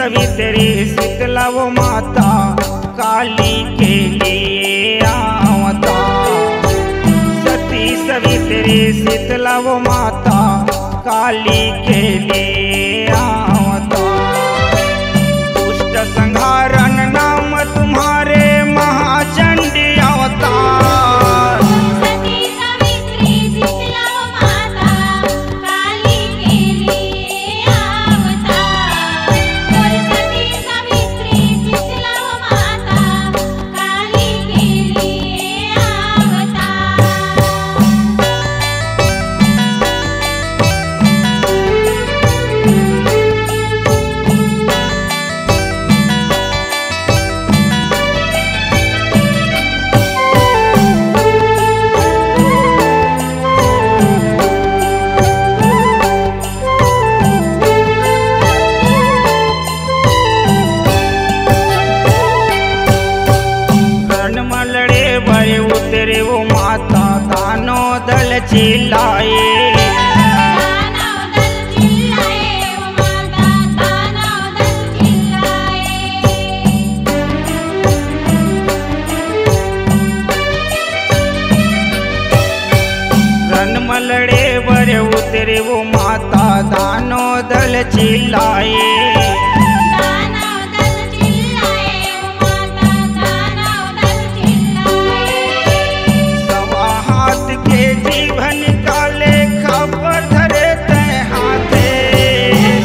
सवित्री शीतला वो माता काली के लिए आवता। सती सवित्री शीतला वो माता काली के लिए आवता। दुष्ट संहारन नाम तुम्हारे महाचंडी अवतार। सती सवित्री शीतला वो माता काली के लिए अवतार। सती सवित्री शीतला वो माता काली के लिए अवतार। बड़े उतरे वो माता दानो दल चिल्लाए। दानव दल चिल्लाए वो माता दानव दल चिल्लाए। रण मलड़े बड़े उतरे वो माता दानो दल चिल्लाए। जीवन काले खबर धरे ते हाथे।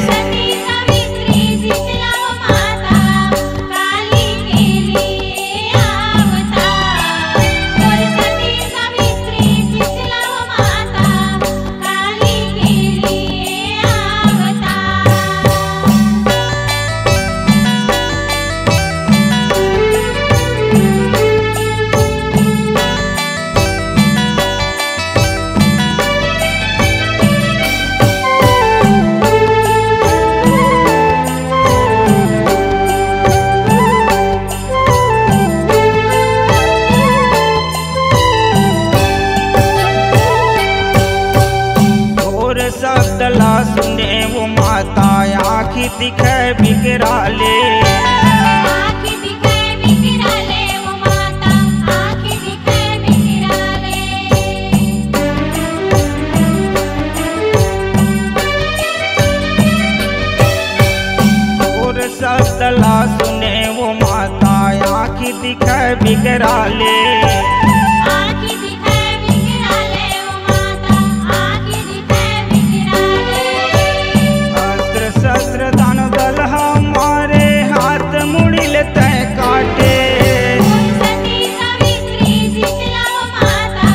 सती सवित्री शीतला वो माता काली के लिए अवतार। सती सवित्री शीतला वो माता काली के लिए अवतार। शब्दला सुने वो माता आँखी दिखे बिकराले। आँखी दिखे बिकराले वो माता आँखी दिखे बिकराले। और शब्दला सुने वो माता आँखी दिखे बिकराले। शस्त्र दान दल हमारे हाथ मुड़िल तय काटे। सती सवित्री शीतला वो माता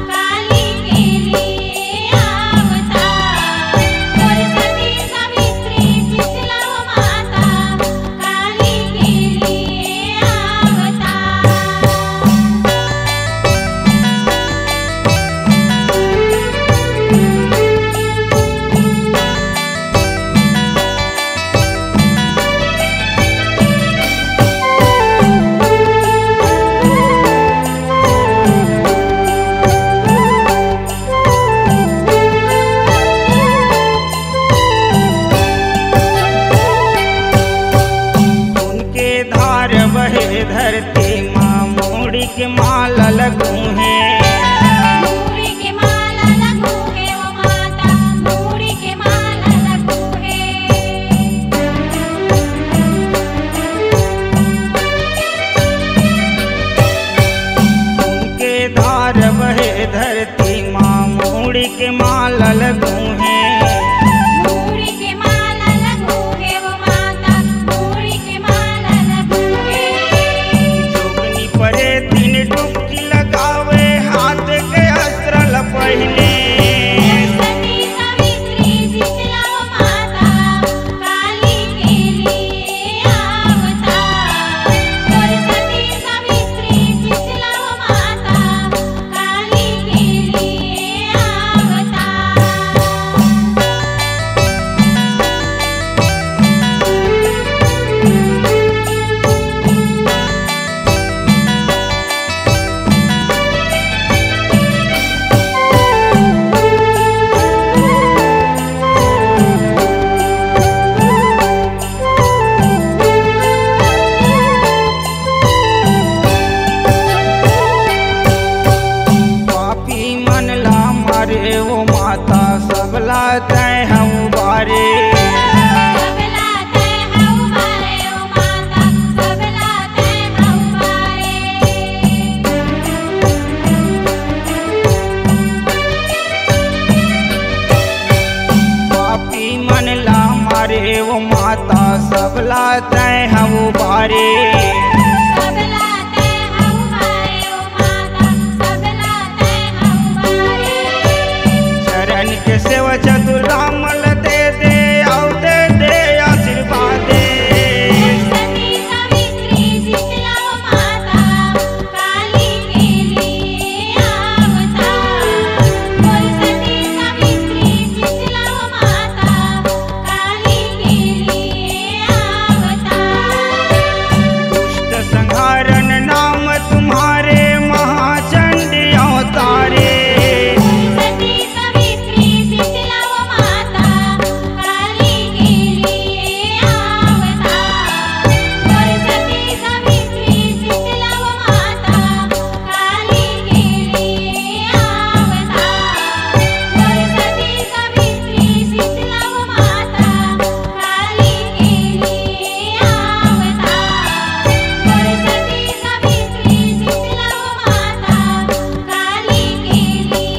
काली के लिए अवतार। सती सवित्री शीतला वो माता काली के लिए अवतार। बहे धरती माँ मोड़ी के माला लगू है। मूड़ी के माला लगू है वो माता मूड़ी के माला लगू है। उनके धार बहे धरती माँ मोड़ी के माला लगू है। परे तीन डुबकी लगाव माता सबला तय हऊ बारे। सबला तय हऊ बारे ओ माता सबला तय हऊ बारे। शरण के सेवा चतुरामल दे दे आओ दे दे आशीर्वाद दे। सती सावित्री शीतला ओ माता काली के लिए अवतार। बोल सती सावित्री शीतला ओ माता काली के लिए अवतार। दुष्ट संहारन नाम तुम्हारे महाचंडी अवतारे। सती सावित्री शीतला ओ माता काली के लिए अवतार। बोल सती सावित्री शीतला ओ माता काली के लिए अवतार। बोल सती सावित्री शीतला ओ माता काली के लिए अवतार। बोल सती सावित्री शीतला ओ माता काली के लिए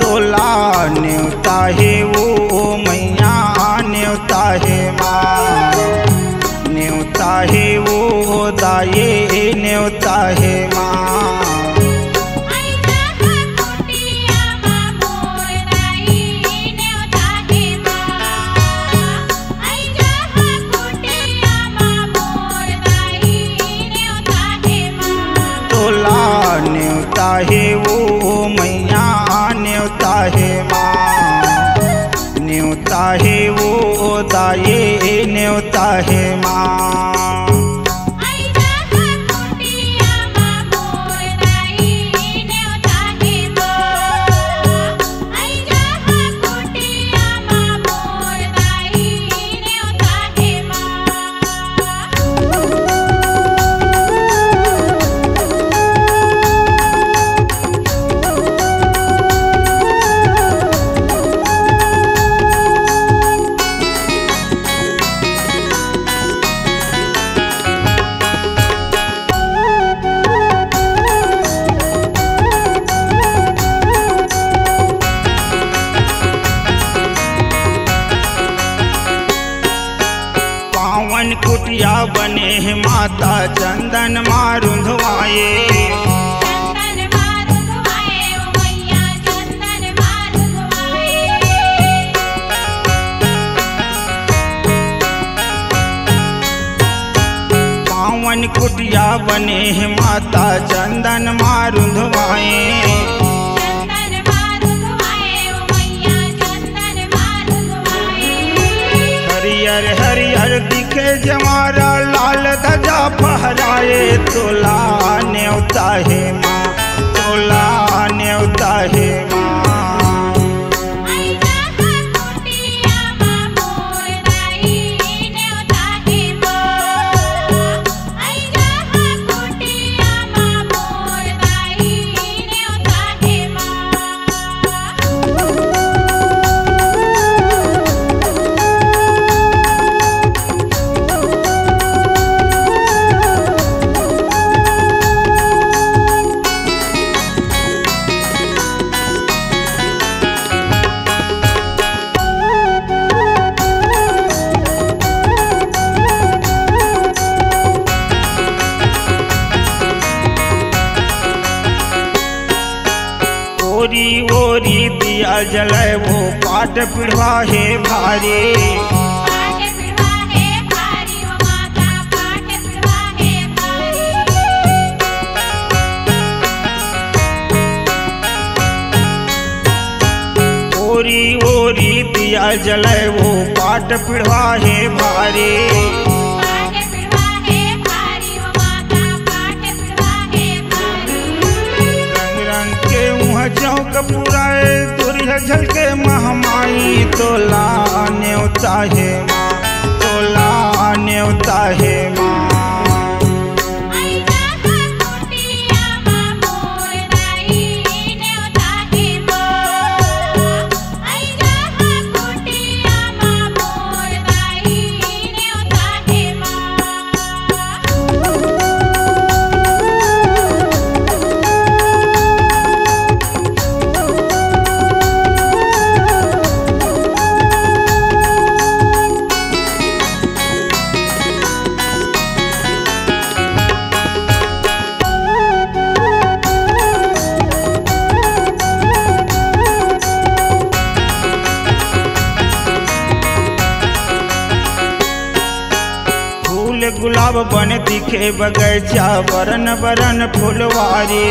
तोला न्योता है वो मैया न्योता है माँ। न्योता है वो दाये न्योता है माँ। आई जाहा कुटिया मां मोर दाई न्योता है मां। आई जाहा कुटिया मां मोर दाई न्योता है मां। तोला न्योता है वो मैया न्योता है माँ। न्योता है वो दाये न्योता है माँ। आई जाहा कुटिया मां मोर दाई न्योता है मां। आई जाहा कुटिया मां मोर दाई न्योता है मां। पावन कुटिया बने हैं माता चंदन मारुंधवाए। चंदन मारू धुआए ओ मैया चंदन मारू धुआए। पावन कुटिया बने हैं माता चंदन मारुंधवाए। चंदन मारू धुआए ओ मैया चंदन मारू धुआए। हरियर हरियर दिखे जमारा लाल ध्वजा फहराए। तोला न्योता है माँ तोला न्योता है माँ। आई जाहा कुटिया मां मोर दाई न्योता है मां। आई जाहा कुटिया मां मोर दाई न्योता है मां। ओरी ओरी दिया जलाए वो पाट पिढ़वा है भारी। पाट पिढ़वा है भारी ओ माता पाट पिढ़वा है भारी। ओरी ओरी दिया जलाए वो पाट पिढ़वा है भारी। पाट पिढ़वा है भारी ओ माता पाट पिढ़वा है भारी। रंग रंग के मुँह चौक पुराए दुरिया झलके महमाई। तोला न्योता है माँ तोला न्योता है माँ। गुलाब बन दिखे बगैचा बरन बरन फुलवारी।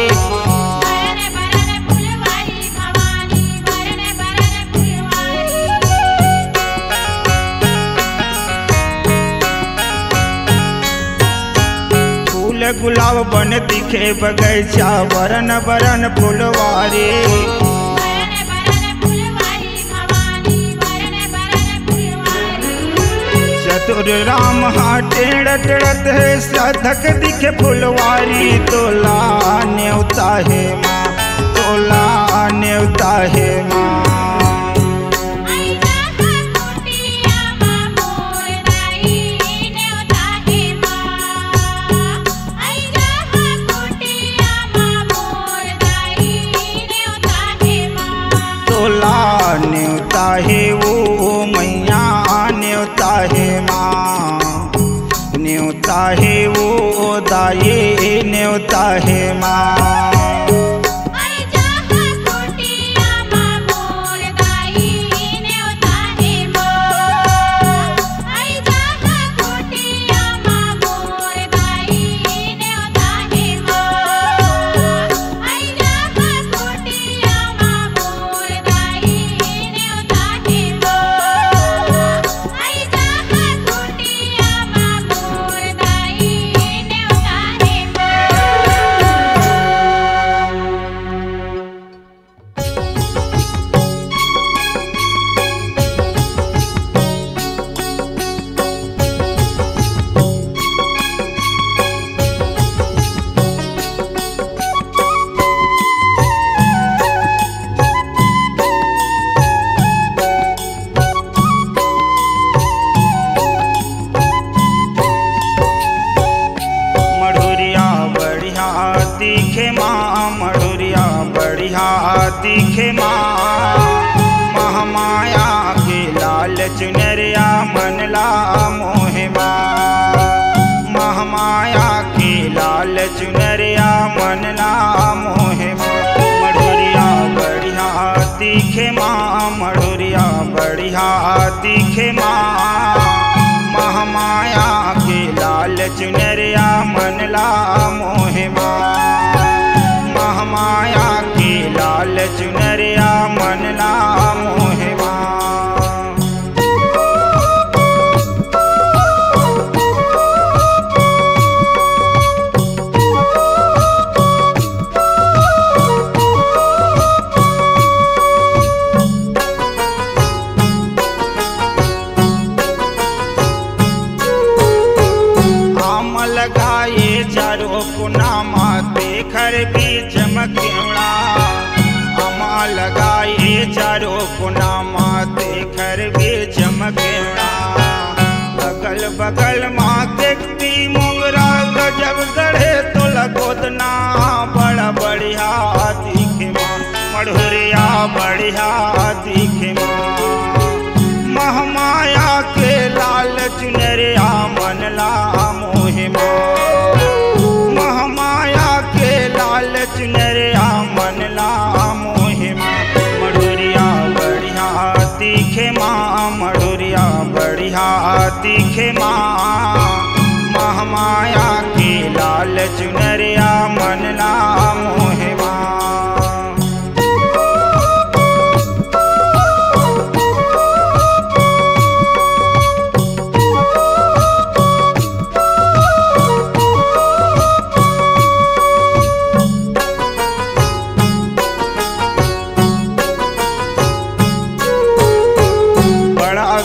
बरन बरन फुलवारी भवानी बरन बरन फुलवारी। फूल गुलाब बन दिखे बगैचा बरन बरन फुलवारी। बरन बरन फुलवारी भवानी बरन बरन फुलवारी। चतुर राम टेढ़ टेढ़त है साधक दिखे फुलवारी। तोला न्योता है माँ तोला न्योता है माँ। आई जाहा कुटिया माँ मोर दाई न्योता है माँ। आई जाहा कुटिया माँ मोर दाई न्योता है माँ। तोला न्योता है वो मैया न्योता है माँ। न्योता है वो दाई न्योता है माँ। आई जाहा कुटिया माँ मोर दाई न्योता है माँ। आई जाहा कुटिया माँ मोर दाई न्योता है माँ। आई जाहा कुटिया माँ मोर दाई न्योता है माँ। आई जाहा कुटिया माँ मोर दाई न्योता है मढ़ुरिया बढ़िया दिखे माँ मढ़ुरिया बढ़िया दिखे माँ। महामाया के लाल चुनरिया मनला मोहे माँ। महामाया के लाल चुनरिया मनला मोहे माँ। मढ़ुरिया बढ़िया दिखे माँ मढ़ुरिया बढ़िया दिखे माँ। महामाया के लाल चुनरिया मनला मोहे माँ। महामाया के लाल चुनरिया मनला मोहे माँ। आम लगाए चारों पुनामा देखर भी चमकेवड़ा। आमा लगाए चारों पुनामा देखर भी चमकेवड़ा। बगल बगल माँ देखती मोगरा गजब गढ़े तो लगोदना। बड़ा बढ़िया दिखे माँ मढ़ुरिया बढ़िया दिखे माँ। महामाया के लाल चुनरिया मनला मोहे माँ। महामाया के लाल चुनरिया मनला मोहे माँ। मढ़ुरिया बढ़िया दिखे माँ मढ़ुरिया बढ़िया दिखे माँ। महामाया के लाल चुनरिया मनला मोहे माँ।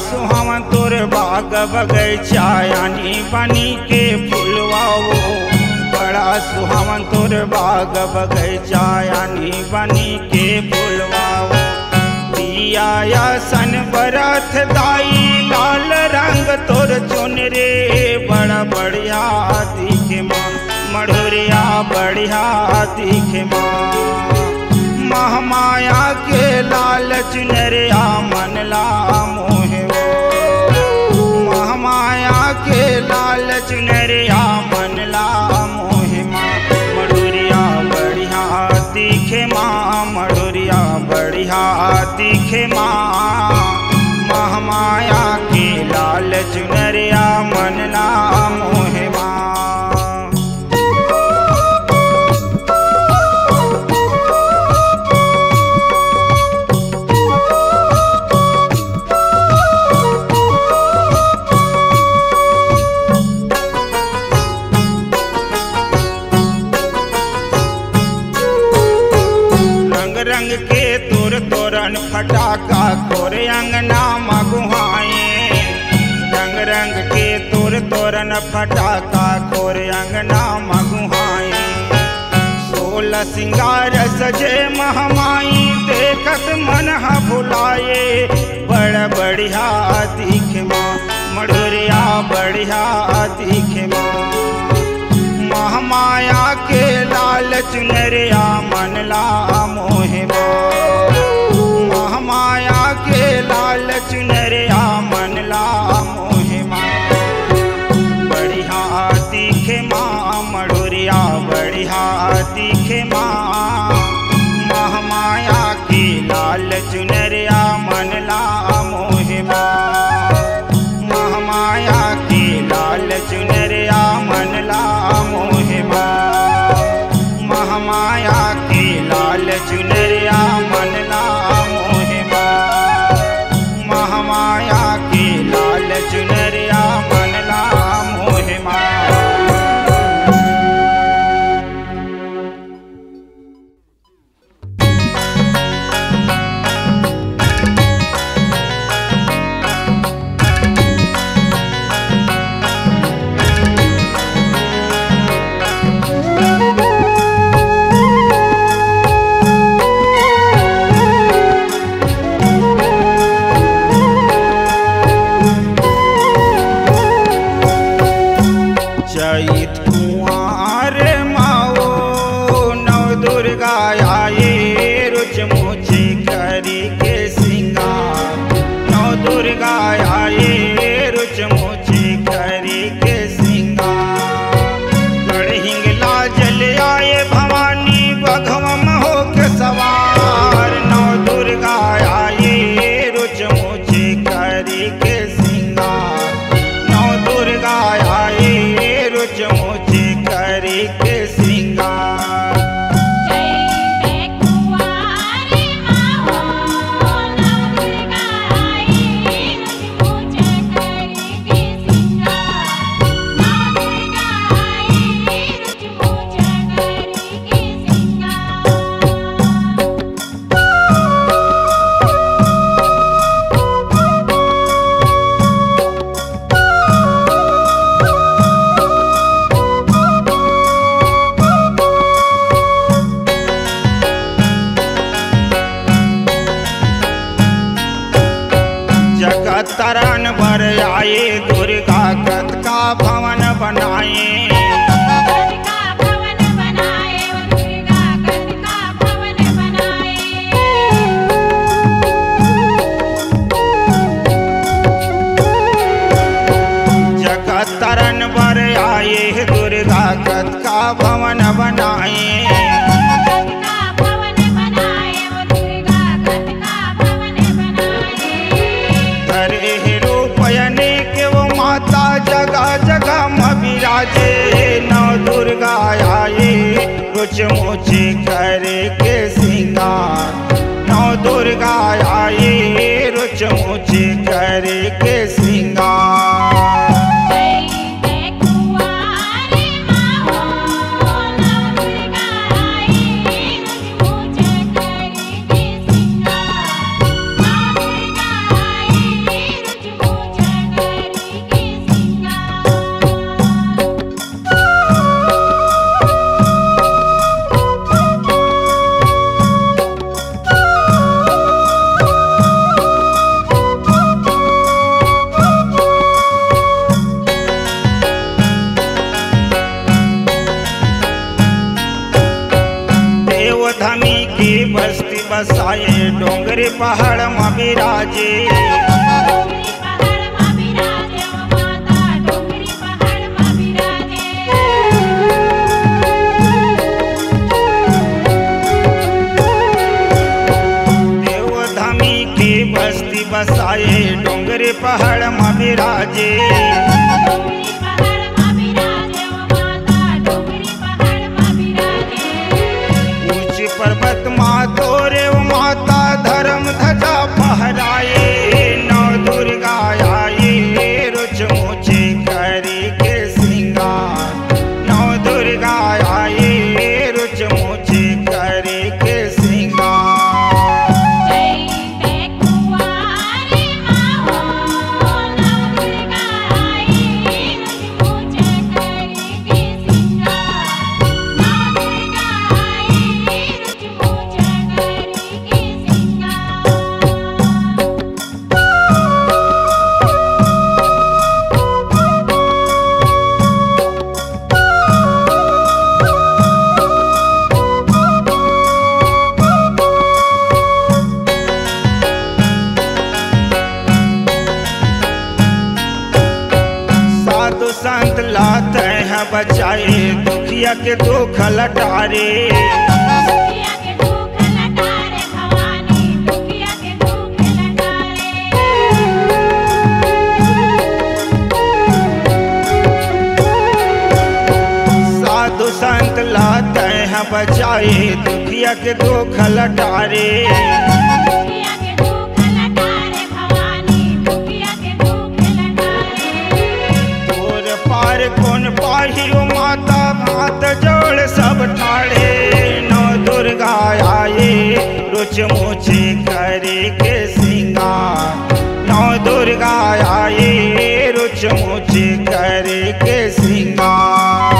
सुहावन तोर बाग बगैचा यानी बनी के फुलवाओ। बड़ा सुहावन तोर बाग बगैचा यानी बनी के फुलवाओ। दिया या सन बरथ दाई लाल रंग तोर चुनरे। बड़ा बढ़िया दिखे माँ मढ़ुरिया बढ़िया दिखे माँ। महामाया के लाल चुनरिया मनला मोहे वो। महामाया के लाल चुनरिया मनला मोहे माँ। मढ़ुरिया बढ़िया दिखे माँ मढ़ुरिया बढ़िया दिखे माँ। महामाया के लाल चुनरिया मनला मोहे माँ। रंग के तोर तोरन फटाका खोरे अंगना मगुहाए। रंग रंग के तोर तोरन फटाका खोरे अंगना मगुहाए। 16 सिंगार सजे महमाई देखत मन हा भुलाए। बड़ बढ़िया दिखे माँ मढ़ुरिया बढ़िया दिखे माँ। महामाया के लाल चुनरिया मन ला मोहे माँ। महामाया के लाल चुनरिया मन ला मोहे माँ। बढ़िया दिखे माँ मढ़ुरिया बढ़िया दिखे माँ। महामाया की लाल चुनरिया मन ला मोहे माँ। महामाया की लाल चुनरिया मन ला मोहे माँ। महामाया की लाल चुनरिया मन ला मोहे माँ। महामाया की लाल चुनरिया मन ला मोहे माँ। चैत कुंवार माओ नव दुर्गा आए। रुच मुझे करी के सिंगार। नव दुर्गा आए रुच मुझे करी के सिंगार। गढ़हिंगला जल आए भवानी बघवम हो के सवार। नव दुर्गा आए रुच मुझे करी के सिंगार। नव दुर्गा आए रुच मुझे करी के सिंगार। चैते कुंवारी माहो नव दुर्गा आई। रुच मुझे करी के सिंगार। नव दुर्गा आई रुच मुझे करी के सिंगार। जगत तरण भर आए दुर्गा कत का भवन बनाए। कद का भवन बनाए वो दुर्गा कद का भवन बनाए। जगत तरण भर आए दुर्गा कत का भवन बनाए। कद का भवन बनाए वो दुर्गा कद का भवन बनाए। धरे रूपयने के वो माता जगह जगह मबिराजे। नव दुर्गा आए रुच मुझे करे के सिंगार। नव दुर्गा आए रुच मुझे करे के सिंगार। चैते कुंवारी माहो नव दुर्गा आई। रुच मुझे करी के सिंगार। नव दुर्गा आई रुच मुझे करी के सिंगार। देवधमी की बस्ती बसाए डोंगरी पहाड़ में बिराजे। डोंगरी पहाड़ मा बिराजे वो माता डोंगरी पहाड़ मा बिराजे। देवधमी की बस्ती बसाए डोंगरी पहाड़ में बिराजे। डोंगरी पहाड़ मा बिराजे वो माता डोंगरी पहाड़ मा बिराजे। ऊंच पर्वत माँ तोरे वो माता धर्म ध्वजा फहराए। नव दुर्गा आई रुच मुझे करी के सिंगार। नव दुर्गा आई रुच मुझे करी के सिंगार। बचाए दुखिया के दुख लटारे। दुखिया के दुख लटारे भवानी दुखिया के दुख लटारे। साधु संत लाते हैं बचाए दुखिया के दुख लटारे। दुखिया के दुख लटारे भवानी दुखिया के दुख लटारे। तोर पार कौन पाही ओ माता हाथ जोड़ सब ठाड़े। नौ दुर्गा आए रुच मुझे करे के सिंगार। नौ दुर्गा आए रुच मुझे करे के सिंगार।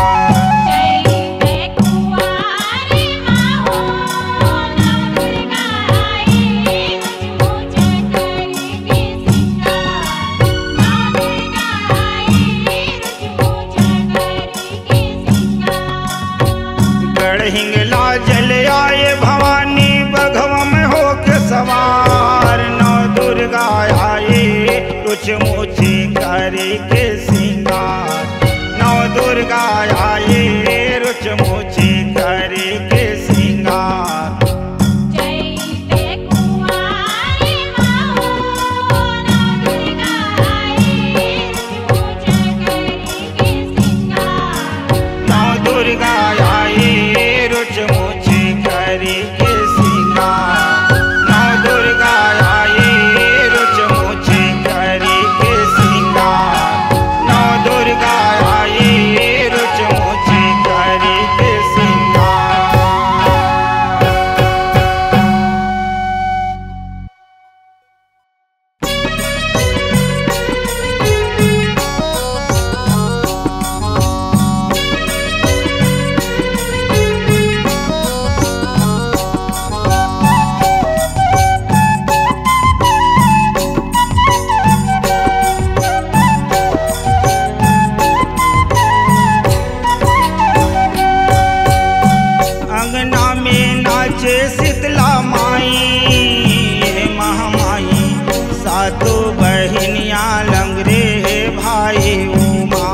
हिंगला जल आए भवानी बघवा में हो के सवार। नौ दुर्गा आए कुछ मोचे करे के सिंगार। नौ दुर्गा आए रुच मोचे करे के सिंगार। नौ दुर्गा आए रुच मुझे करे के सिंगार। नौ दुर्गा आए रुच मुझे करे के सिंगार। नौ दुर्गा आए रुच मुझे करे के सिंगार। अंगना में नाचे शीतला माई महामाई। सातों बहनिया लंगरे भाई उमा।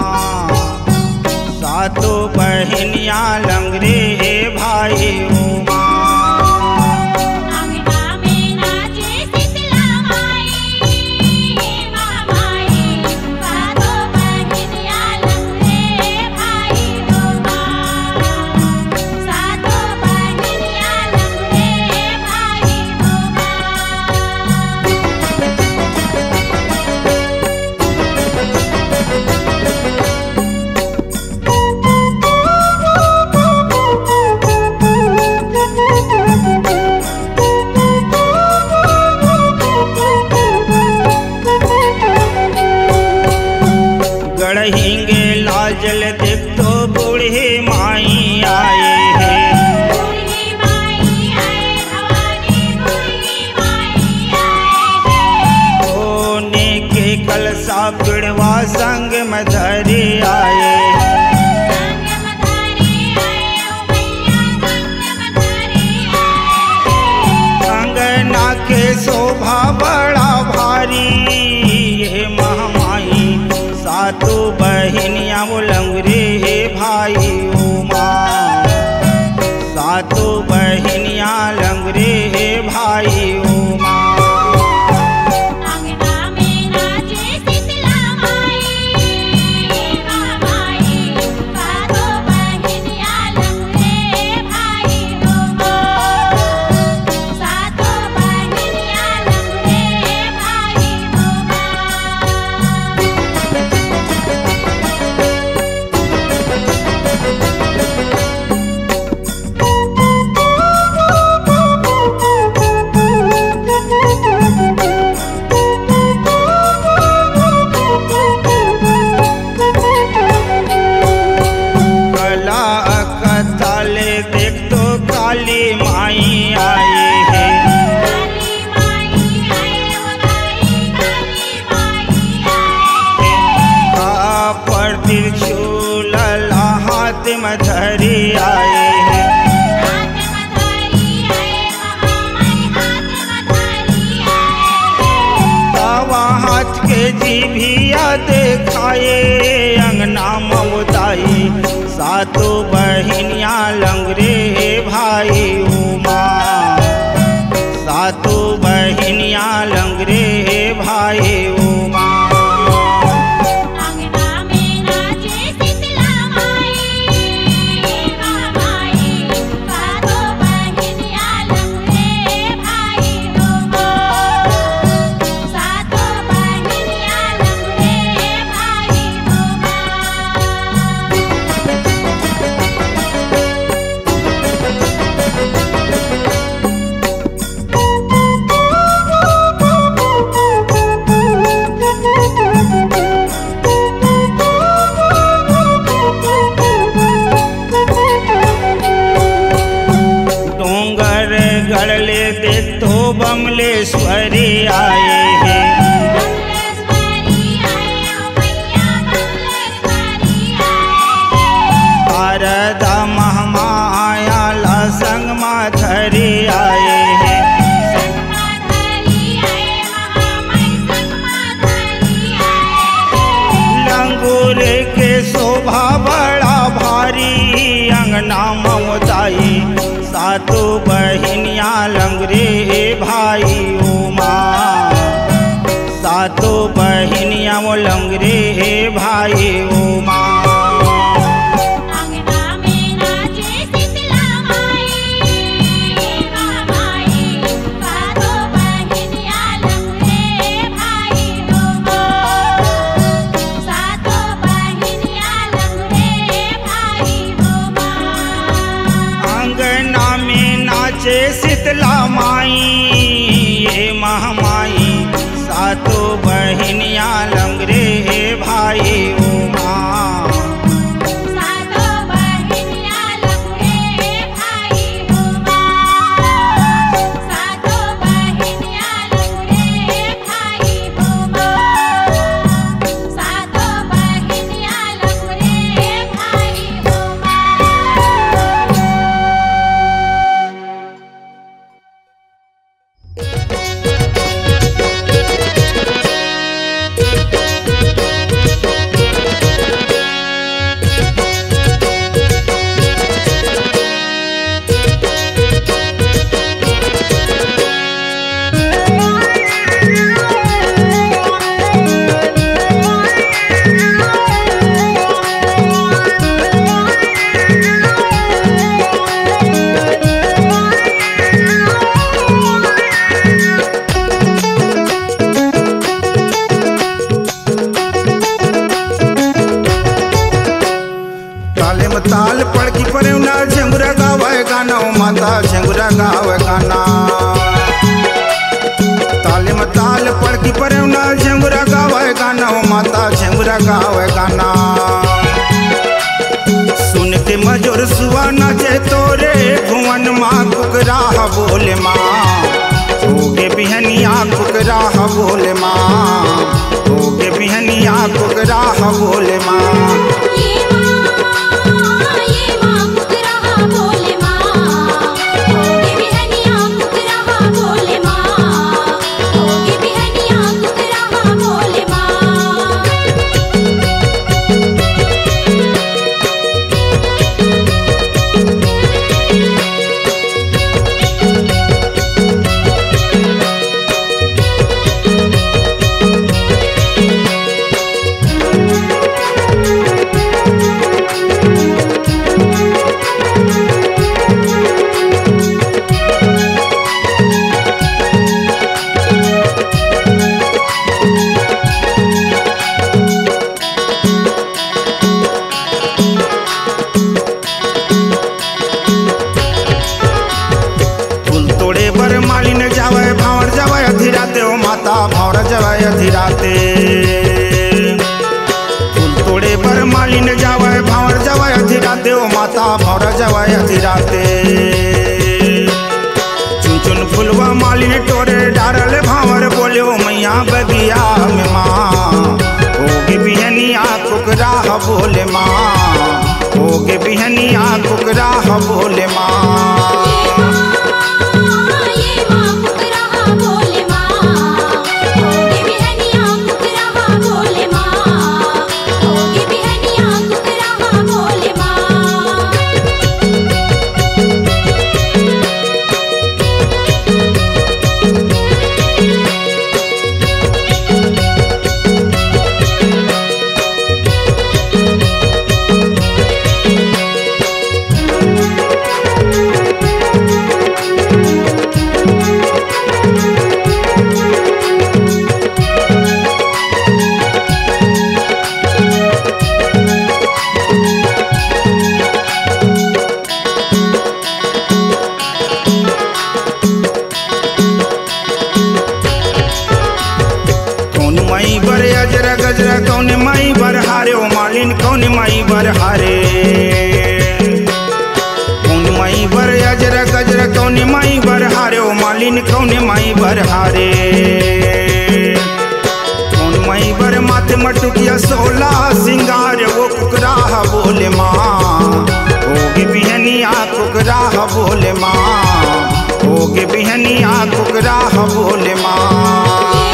सातों बहनिया लंगरे भाई उमा। अंगना में नाचे शीतला माई महामाई। सातों बहनिया लंगरे भाई उमा। सातों बहनिया लंगरे भाई उमा। गढ़ेंगे लाजल देख तो बूढ़े माई आए हैं। बूढ़ी माई आए भवानी बूढ़ी माई आए हैं। सोने के कलसा पिड़वा संग में धरे आए। संग मधारी आए ओ मैया संग मधारी आए। अंगना के शोभा बड़ा भारी ये महामाई। सातों बहनिया वो लंगरे भाई उमा। सातों बहनिया लंगरे भाई उमा। अंगना में नाचे शीतला माई महामाई। सातों बहनिया लंगरे भाई उमा। सातों बहनिया लंगरे भाई उमा। कला कताले देख तो काली माई आए हैं। काली माई आए ओ काली माई आए हैं। पर त्रिशूल हाथ में धरे आए हैं। हाथ मधारी आए महामाई हाथ मधारी आए हैं। तावा हाथ के जीभिया देखाए अंगना ममताई। सातों बहिनिया लंगरे भाई उमा, सातों बहिनिया लंगरे भाई उमा। अंगना में नाचे शीतला माई, महामाई, सातों बहिनिया लंगरे भाई उमा, सातों बहिनिया लंगरे भाई उमा। डोंगर गड़ले देखो बमलेश्वरी आए हैं, बमलेश्वरी आए हो मैया, बमलेश्वरी आए हैं। शारदा महामाया ला संग माधरी आए हैं। संगमाधरी आए, महामाई संगमाधरी आए। लंगूर के शोभा बड़ा भारी अंगना ममताई, सातों बहिनिया लंगरे भाई उमा, सातों बहिनिया वो लंगरे भाई उमा। अंगना में नाचे शीतला माई, महामाई, सातों बहिनिया लंगरे भाई उमा, सातों बहिनिया लंगरे भाई उमा। अंगना में नाचे शीतला माई, ये महामाई, सातों बहिनिया लंगरे भाई उमा, सातों बहिनिया लंगरे भाई उमा, सातों बहिनिया लंगरे भाई उमा, सातों बहिनिया लंगरे भाई उमा। ताले में ताल पड़की परे ना झंगुरा गावे गाना ओ माता झंगुरा गावे गाना। ताले में ताल पड़की परे ना झंगुरा गावे गाना ओ माता झंगुरा गावे गाना। सुन के मजूर सुआ नाचे तोरे भुवन माँ कुकरा बोले माँ, होगे बिहनिया कुकरा बोले माँ, होगे बिहनिया कुकरा बोले माँ। ये माँ कुकरा बोले माँ, होगे बिहनिया कुकरा बोले माँ, होगे बिहनिया कुकरा बोले माँ। जवाय धीराते फूल तोड़े पर मालिन जावे भावर जवाय धीराते ओ माता भावर जवाय धीराते चुन चुन फुलवा मालिन टोरे डारल भावर बोले ओ मैया बगिया में माँ होगे बिहनिया कुकरा बोले माँ होगे बिहनिया कुकरा बोले माँ। बोले माँ मालिन कौने माई बरहारे कौन माई बर माथे मटुकिया 16 सिंगार वो कुकराह बोले माँ होगे बिहनिया कुकराह बोले माँ होगे बिहनिया कुकराह बोले माँ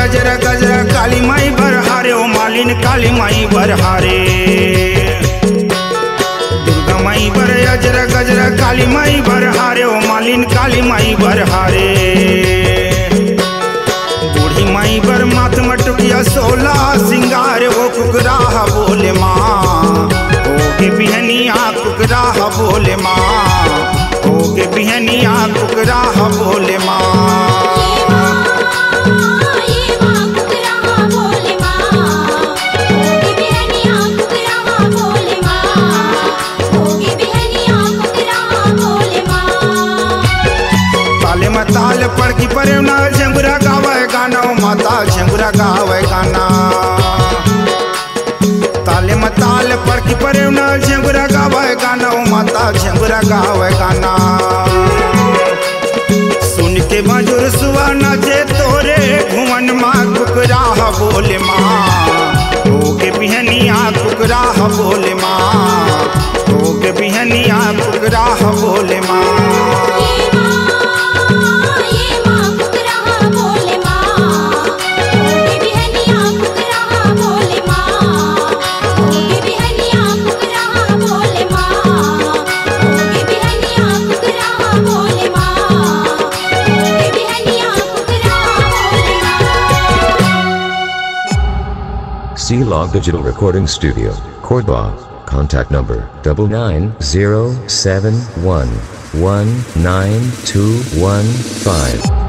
गजरा गजरा काली माई बरहारे ओ मालिन काली माई बरहारे दुर्गा माई बर अजरा गजरा काली माई बरहारे ओ मालिन काली माई बरहारे बूढ़ी माई बर माथ मटुकिया 16 सिंगार वो कुकराह बोले माँ होगे बिहनिया कुकराह बोले माँ होगे बिहनिया कुकराह बोले माँ ताल पढ़ की परवना झंगुरा गावे गाना ओ माता झंगुरा गावे गाना ताले में ताल पढ़ की परवना झंगुरा गावे गाना ओ माता झंगुरा गावे गाना सुन के मजूर सुआ नाचे तोरे भुवन माँ कुकराह बोले माँ होगे बिहनिया कुकराह बोले माँ होगे बिहनिया कुकराह बोले माँ C-Log Digital Recording Studio, Cordoba. Contact number 99071192115.